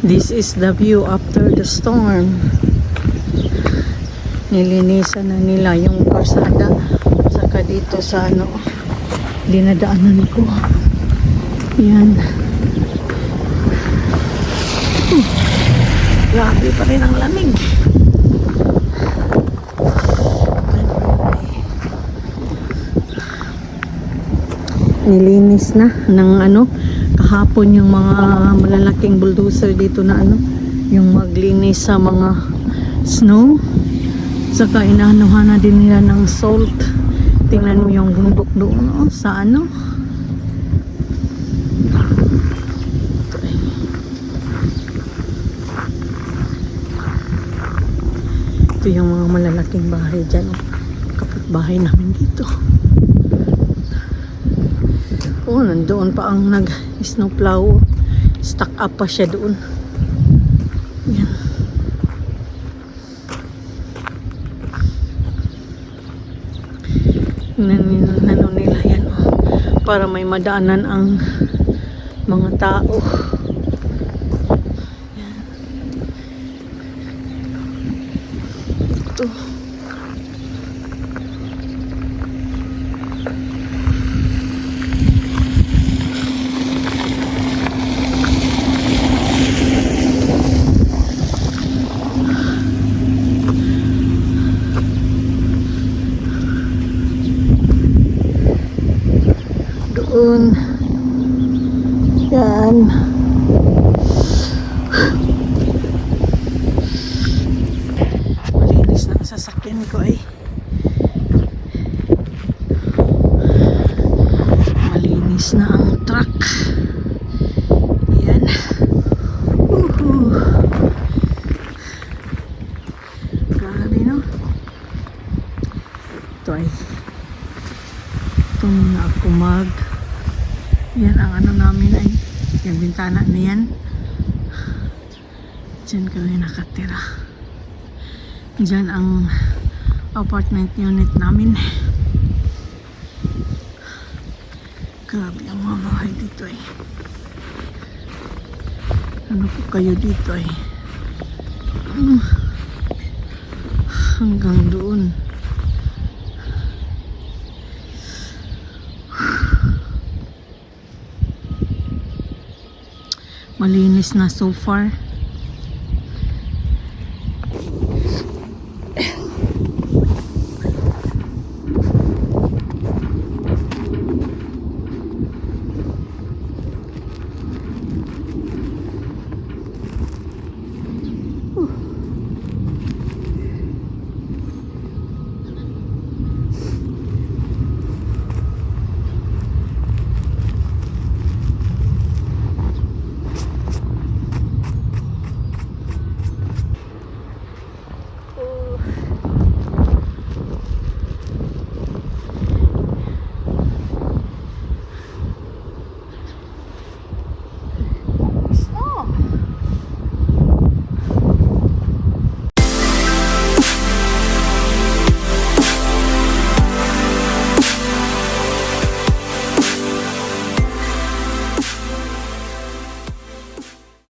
This is the view after the storm. Nilinisan na nila yung kalsada. Saka dito sa dinadaanan ko. Yan. Grabe pa rin ang lamig. Nilinis na ng kahapon yung mga malalaking bulldozer dito na yung maglinis sa mga snow. Saka inaanuhan na din nila ng salt. Tingnan mo yung bundok doon sa ito yung mga malalaking bahay dyan. Kapitbahay namin dito. Nandoon pa ang nag-snowplow. Stuck up pa siya doon. Yan. Nano nila yan. Para may madaanan ang mga tao. Yan. Ito. Yan. Malinis na ang sasakyan ko ay. Malinis na ang truck. Yan. Grabe, no? Ito ay na ako yan ang namin ay yung bintana niyan. Diyan kami nakatira. Diyan ang apartment unit namin. Grabe ang mga bahay dito ay. Ano po kayo dito ay? Hanggang doon. Malinis na so far.